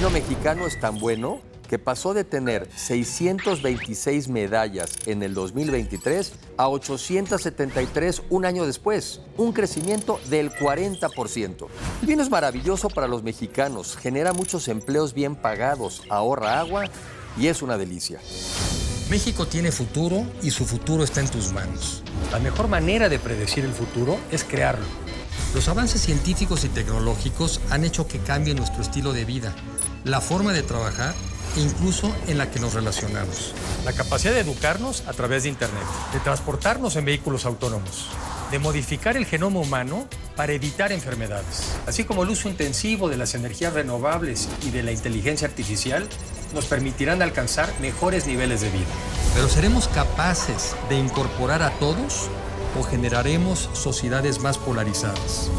vino mexicano es tan bueno que pasó de tener 626 medallas en el 2023 a 873 un año después, un crecimiento del 40%. El vino es maravilloso para los mexicanos, genera muchos empleos bien pagados, ahorra agua y es una delicia. México tiene futuro y su futuro está en tus manos. La mejor manera de predecir el futuro es crearlo. Los avances científicos y tecnológicos han hecho que cambie nuestro estilo de vida, la forma de trabajar e incluso en la que nos relacionamos. La capacidad de educarnos a través de Internet, de transportarnos en vehículos autónomos, de modificar el genoma humano para evitar enfermedades, así como el uso intensivo de las energías renovables y de la inteligencia artificial, nos permitirán alcanzar mejores niveles de vida. Pero ¿seremos capaces de incorporar a todos o generaremos sociedades más polarizadas?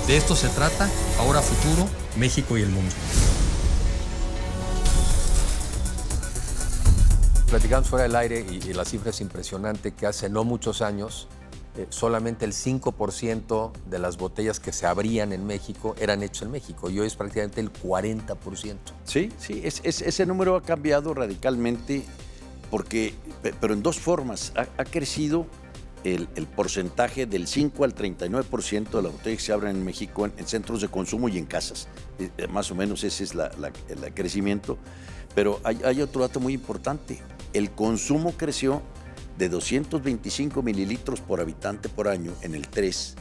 De esto se trata Ahora Futuro, México y el mundo. Platicamos fuera del aire y la cifra es impresionante que hace no muchos años solamente el 5% de las botellas que se abrían en México eran hechas en México y hoy es prácticamente el 40%. Sí, ese número ha cambiado radicalmente pero en dos formas. Ha crecido el porcentaje del 5 al 39% de las botellas que se abren en México en centros de consumo y en casas. Más o menos ese es el crecimiento. Pero hay otro dato muy importante. El consumo creció de 225 mililitros por habitante por año en el 3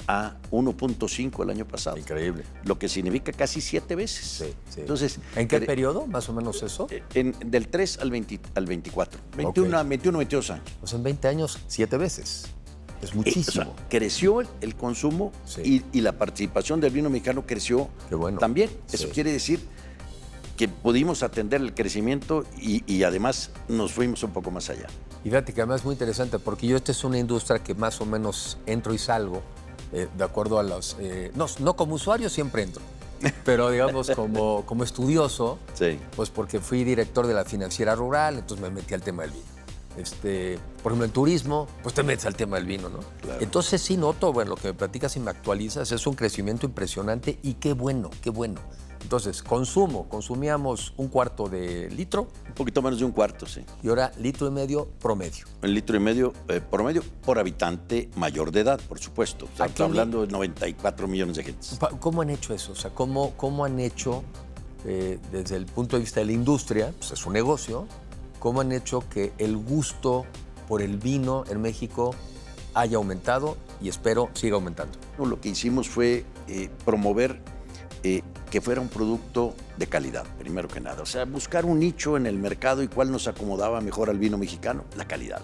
a 1.5 el año pasado. Increíble. Lo que significa casi 7 veces. Sí. Entonces, ¿en qué periodo, más o menos eso? Del 3 al 24. 21, 22 años. Pues en 20 años, 7 veces. Es muchísimo. O sea, creció el consumo y la participación del vino mexicano creció también. Eso quiere decir que pudimos atender el crecimiento y además nos fuimos un poco más allá. Y fíjate que además es muy interesante porque esta es una industria que más o menos entro y salgo de acuerdo a los... no como usuario siempre entro, pero digamos como estudioso, pues porque fui director de la financiera rural, entonces me metí al tema del vino. Por ejemplo, en turismo, pues te metes al tema del vino, ¿no? Claro. Entonces sí noto, bueno, lo que me platicas y me actualizas es un crecimiento impresionante y qué bueno, qué bueno. Entonces, consumíamos 1/4 de litro. Un poquito menos de 1/4, sí. Y ahora 1,5 litros promedio. 1,5 litros promedio por habitante mayor de edad, por supuesto. O sea, estamos hablando de 94 millones de gentes. ¿Cómo han hecho eso? O sea, ¿cómo han hecho, desde el punto de vista de la industria, pues es un negocio, cómo han hecho que el gusto por el vino en México haya aumentado y espero siga aumentando? Lo que hicimos fue promover que fuera un producto de calidad, primero que nada. O sea, buscar un nicho en el mercado y cuál nos acomodaba mejor al vino mexicano, la calidad.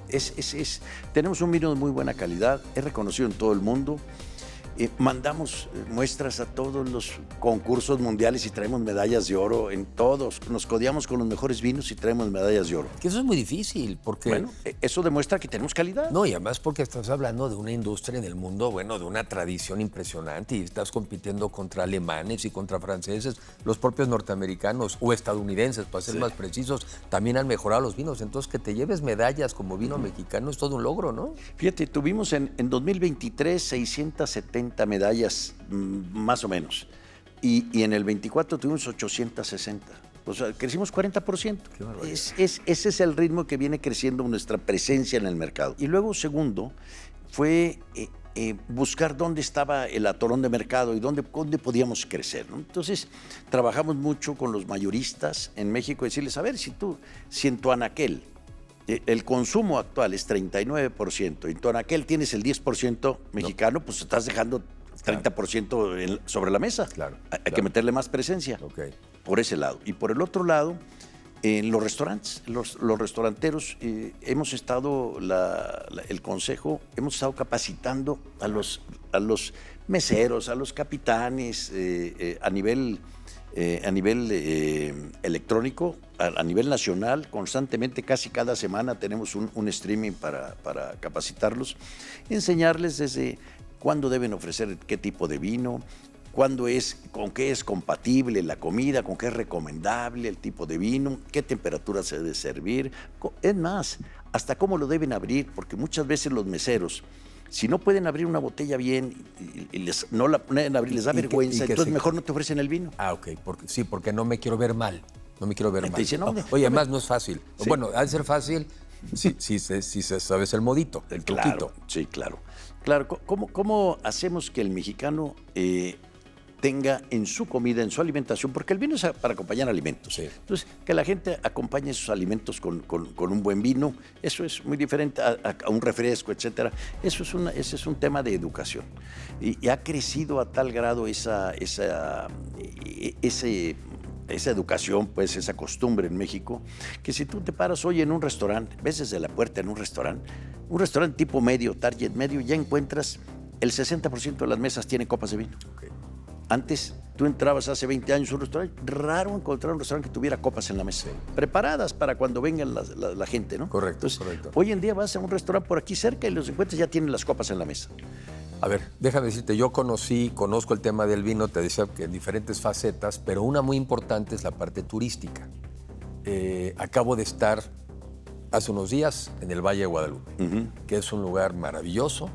Tenemos un vino de muy buena calidad, es reconocido en todo el mundo. Mandamos muestras a todos los concursos mundiales y traemos medallas de oro en todos. Nos codeamos con los mejores vinos y traemos medallas de oro. Que eso es muy difícil porque... Bueno, eso demuestra que tenemos calidad. No, y además porque estás hablando de una industria en el mundo, bueno, de una tradición impresionante y estás compitiendo contra alemanes y contra franceses, los propios norteamericanos o estadounidenses, para ser más precisos, también han mejorado los vinos. Entonces, que te lleves medallas como vino mexicano es todo un logro, ¿no? Fíjate, tuvimos en 2023 670 medallas, más o menos. Y en el 24 tuvimos 860. O sea, crecimos 40%. Ese es el ritmo que viene creciendo nuestra presencia en el mercado. Y luego, segundo, fue buscar dónde estaba el atorón de mercado y dónde podíamos crecer, ¿no? Entonces, trabajamos mucho con los mayoristas en México, decirles, a ver, si en tu anaquel el consumo actual es 39%, y en tu anaquel tienes el 10% mexicano, pues estás dejando 30% sobre la mesa. Hay que meterle más presencia por ese lado. Y por el otro lado, en los restaurantes, los restauranteros, hemos estado, el consejo, hemos estado capacitando a los meseros, a los capitanes a nivel electrónico, a nivel nacional, constantemente, casi cada semana tenemos un streaming para capacitarlos, enseñarles desde cuándo deben ofrecer qué tipo de vino, con qué es compatible la comida, con qué es recomendable el tipo de vino, qué temperatura se debe servir, es más, hasta cómo lo deben abrir, porque muchas veces los meseros Si no pueden abrir una botella bien y no la pueden abrir, les da vergüenza, entonces mejor no te ofrecen el vino. Ok, porque no me quiero ver mal. No me quiero ver mal. Dice, no, oye, además no es fácil. Sí. Bueno, ha de ser fácil si sabes el modito, el truquito. Sí, claro. Claro, ¿cómo hacemos que el mexicano tenga en su comida, en su alimentación? Porque el vino es para acompañar alimentos. Sí. Entonces, que la gente acompañe sus alimentos con un buen vino, eso es muy diferente a un refresco, etcétera. Ese es un tema de educación. Y ha crecido a tal grado esa educación, pues, esa costumbre en México, que si tú te paras hoy en un restaurante, ves desde la puerta en un restaurante tipo medio, target medio, ya encuentras el 60% de las mesas tienen copas de vino. Okay. Antes, tú entrabas hace 20 años a un restaurante, raro encontrar un restaurante que tuviera copas en la mesa, preparadas para cuando venga la gente, ¿no? Correcto, entonces, correcto. Hoy en día vas a un restaurante por aquí cerca y los encuentras ya tienen las copas en la mesa. A ver, déjame decirte, yo conozco el tema del vino, te decía que en diferentes facetas, pero una muy importante es la parte turística. Acabo de estar hace unos días en el Valle de Guadalupe, que es un lugar maravilloso,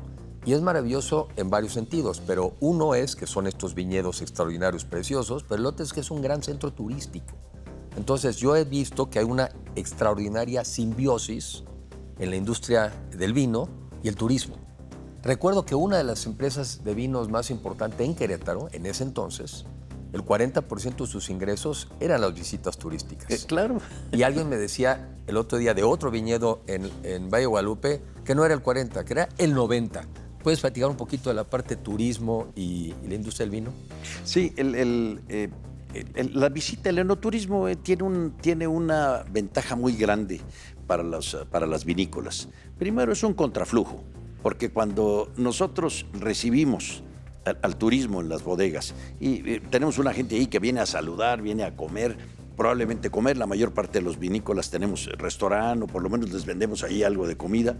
y es maravilloso en varios sentidos, pero uno es que son estos viñedos extraordinarios, preciosos, pero el otro es que es un gran centro turístico. Entonces yo he visto que hay una extraordinaria simbiosis en la industria del vino y el turismo. Recuerdo que una de las empresas de vinos más importantes en Querétaro, en ese entonces, el 40% de sus ingresos eran las visitas turísticas. Claro. Y alguien me decía el otro día de otro viñedo en Valle de Guadalupe que no era el 40, que era el 90. ¿Puedes platicar un poquito de la parte turismo y la industria del vino? Sí, la visita, el enoturismo tiene una ventaja muy grande para las vinícolas. Primero, es un contraflujo, porque cuando nosotros recibimos al turismo en las bodegas y tenemos una gente ahí que viene a saludar, viene a comer, probablemente comer, la mayor parte de los vinícolas tenemos restaurante o por lo menos les vendemos ahí algo de comida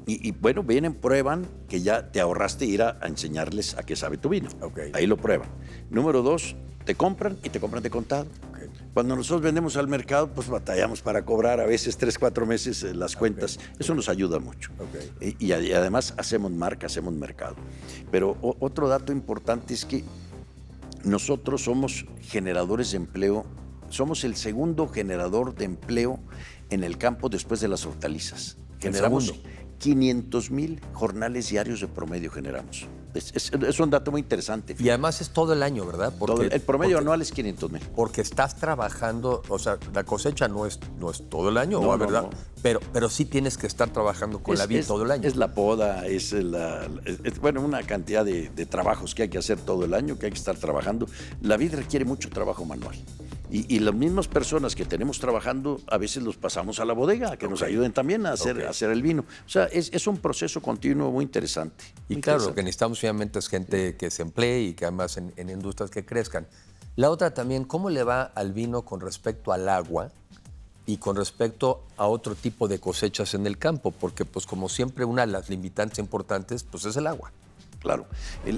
y bueno, vienen, prueban que ya te ahorraste ir a enseñarles a qué sabe tu vino. Okay. Ahí lo prueban. Número 2, te compran y te compran de contado. Okay. Cuando nosotros vendemos al mercado, pues batallamos para cobrar a veces 3-4 meses las cuentas. Okay. Eso nos ayuda mucho. Okay. Y además hacemos marca, hacemos mercado. Pero otro dato importante es que nosotros somos generadores de empleo, somos el segundo generador de empleo en el campo después de las hortalizas. Generamos 500,000 jornales diarios de promedio generamos. Es un dato muy interesante. Y además es todo el año, ¿verdad? El promedio anual es 500,000. Porque estás trabajando, o sea, la cosecha no es todo el año, no, ¿verdad? No. Pero sí tienes que estar trabajando con la vid todo el año. Es la poda, bueno, una cantidad de trabajos que hay que hacer todo el año, que hay que estar trabajando. La vid requiere mucho trabajo manual. Y las mismas personas que tenemos trabajando, a veces los pasamos a la bodega, a que nos ayuden también a hacer el vino. O sea, es un proceso continuo muy interesante. Y claro, lo que necesitamos obviamente es gente que se emplee y que además en industrias que crezcan. La otra también, ¿cómo le va al vino con respecto al agua y con respecto a otro tipo de cosechas en el campo? Porque, pues, como siempre, una de las limitantes importantes, pues, es el agua. Claro.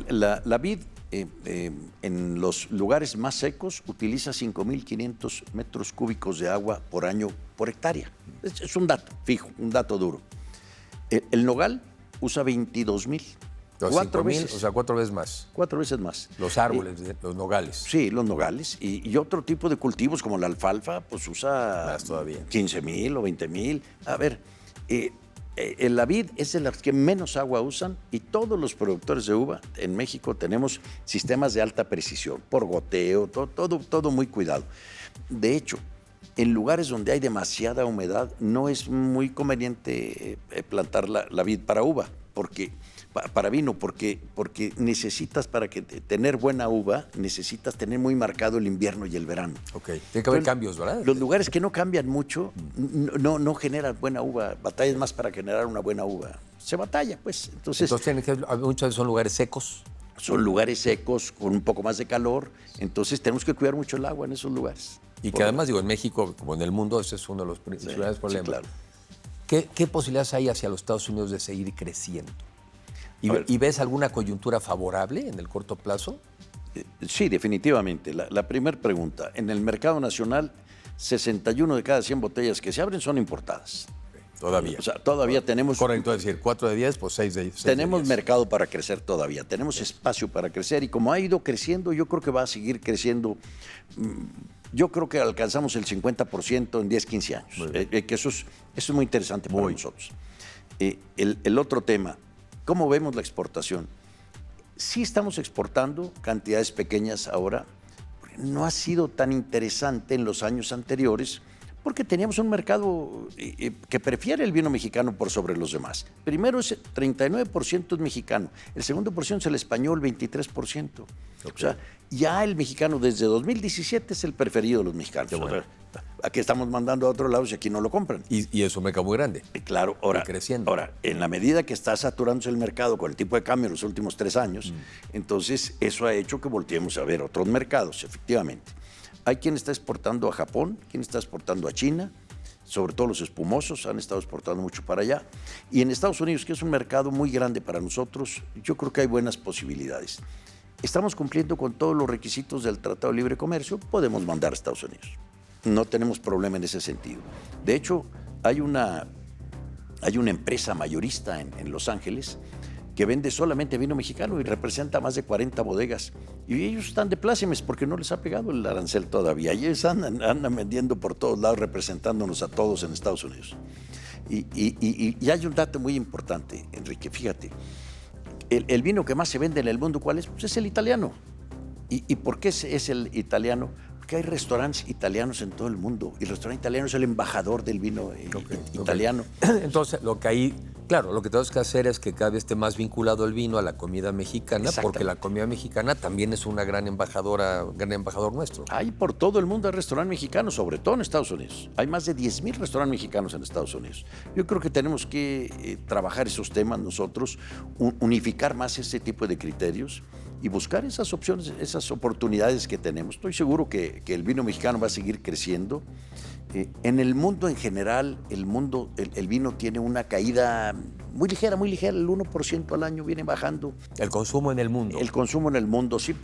La vid en los lugares más secos utiliza 5,500 metros cúbicos de agua por año por hectárea. Es un dato fijo, un dato duro. El nogal usa 22,000. 4 veces. O sea, 4 veces más. 4 veces más. Los árboles, los nogales. Sí, los nogales. Y otro tipo de cultivos como la alfalfa, pues usa más todavía. 15,000 o 20,000. A ver, la vid es de las que menos agua usan y todos los productores de uva en México tenemos sistemas de alta precisión, por goteo, todo muy cuidado. De hecho, en lugares donde hay demasiada humedad no es muy conveniente plantar la vid para uva, para vino, porque necesitas, para tener buena uva, necesitas tener muy marcado el invierno y el verano. Ok, tiene que haber cambios, ¿verdad? Los lugares que no cambian mucho no generan buena uva, batallas más para generar una buena uva. Se batalla, pues. Entonces muchos son lugares secos. Son lugares secos con un poco más de calor, entonces tenemos que cuidar mucho el agua en esos lugares. Y que además, digo, en México, como en el mundo, ese es uno de los principales problemas. Sí, claro. ¿Qué posibilidades hay hacia los Estados Unidos de seguir creciendo? ¿Y ves alguna coyuntura favorable en el corto plazo? Sí, definitivamente. La primera pregunta. En el mercado nacional, 61 de cada 100 botellas que se abren son importadas. Todavía. O sea, todavía tenemos... Correcto decir, 4 de 10, pues 6 de 10. Tenemos mercado para crecer todavía, tenemos espacio para crecer y como ha ido creciendo, yo creo que va a seguir creciendo. Yo creo que alcanzamos el 50% en 10, 15 años, que eso es muy interesante para nosotros. El otro tema, ¿cómo vemos la exportación? Sí estamos exportando cantidades pequeñas ahora, no ha sido tan interesante en los años anteriores, porque teníamos un mercado que prefiere el vino mexicano por sobre los demás. Primero, es 39% es mexicano, el segundo porción es el español, 23%. Okay. O sea, ya el mexicano desde 2017 es el preferido de los mexicanos. Bueno. Aquí estamos mandando a otros lados y aquí no lo compran. Y es un mercado muy grande. Claro, ahora, creciendo. Ahora, en la medida que está saturándose el mercado con el tipo de cambio en los últimos 3 años, entonces eso ha hecho que volteemos a ver otros mercados, efectivamente. Hay quien está exportando a Japón, quien está exportando a China, sobre todo los espumosos han estado exportando mucho para allá. Y en Estados Unidos, que es un mercado muy grande para nosotros, yo creo que hay buenas posibilidades. Estamos cumpliendo con todos los requisitos del Tratado de Libre Comercio, podemos mandar a Estados Unidos. No tenemos problema en ese sentido. De hecho, hay una empresa mayorista en Los Ángeles que vende solamente vino mexicano y representa más de 40 bodegas. Y ellos están de plácemes porque no les ha pegado el arancel todavía. Y ellos andan vendiendo por todos lados, representándonos a todos en Estados Unidos. Y hay un dato muy importante, Enrique, fíjate. El vino que más se vende en el mundo, ¿cuál es? Pues es el italiano. ¿Y por qué es el italiano? Porque hay restaurantes italianos en todo el mundo. Y el restaurante italiano es el embajador del vino italiano. Entonces, lo que ahí... Claro, lo que tenemos que hacer es que cada vez esté más vinculado el vino a la comida mexicana, porque la comida mexicana también es una gran embajador nuestro. Hay por todo el mundo hay restaurantes mexicanos, sobre todo en Estados Unidos. Hay más de 10,000 restaurantes mexicanos en Estados Unidos. Yo creo que tenemos que trabajar esos temas nosotros, unificar más ese tipo de criterios y buscar esas opciones, esas oportunidades que tenemos. Estoy seguro que el vino mexicano va a seguir creciendo. En el mundo en general, el vino tiene una caída muy ligera, el 1% al año viene bajando. El consumo en el mundo. El consumo en el mundo, sí.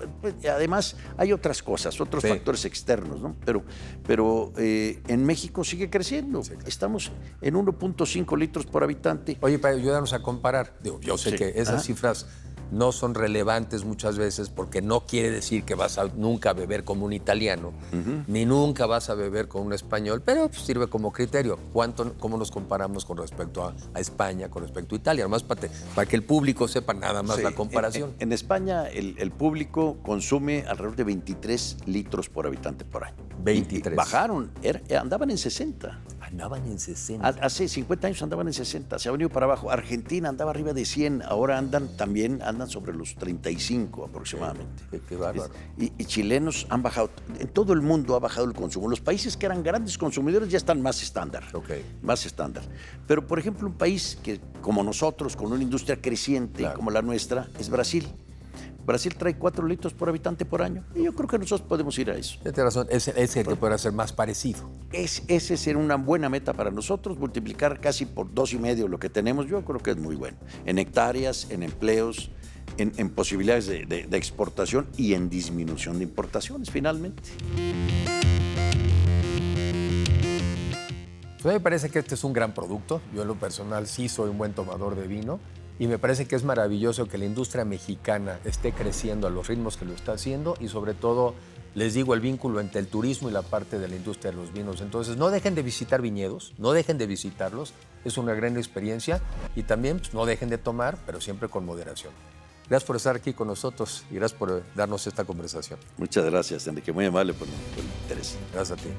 Además, hay otras cosas, otros factores externos, ¿no? Pero en México sigue creciendo. Sí, claro. Estamos en 1.5 litros por habitante. Oye, para ayudarnos a comparar, yo sé que esas cifras no son relevantes muchas veces porque no quiere decir que vas a nunca beber como un italiano, ni nunca vas a beber con un español, pero pues, sirve como criterio. ¿Cómo nos comparamos con respecto a España, con respecto a Italia? Además, para que el público sepa nada más la comparación. En España, el público consume alrededor de 23 litros por habitante por año. 23. Y bajaron, andaban en 60. Andaban en 60. Hace 50 años andaban en 60, se ha venido para abajo. Argentina andaba arriba de 100, ahora andan sobre los 35 aproximadamente. Qué bárbaro. Y chilenos han bajado, en todo el mundo ha bajado el consumo. Los países que eran grandes consumidores ya están más estándar. Más estándar. Pero, por ejemplo, un país que, como nosotros, con una industria creciente como la nuestra, es Brasil. Brasil trae 4 litros por habitante por año y yo creo que nosotros podemos ir a eso. Tienes razón, es el que puede ser más parecido. Ese sería una buena meta para nosotros, multiplicar casi por 2,5 lo que tenemos, yo creo que es muy bueno. En hectáreas, en empleos, en posibilidades de exportación y en disminución de importaciones, finalmente. A mí me parece que este es un gran producto. Yo en lo personal sí soy un buen tomador de vino. Y me parece que es maravilloso que la industria mexicana esté creciendo a los ritmos que lo está haciendo y sobre todo, les digo, el vínculo entre el turismo y la parte de la industria de los vinos. Entonces, no dejen de visitar viñedos, no dejen de visitarlos, es una gran experiencia y también pues, no dejen de tomar, pero siempre con moderación. Gracias por estar aquí con nosotros y gracias por darnos esta conversación. Muchas gracias, Enrique, muy amable por el interés. Gracias a ti.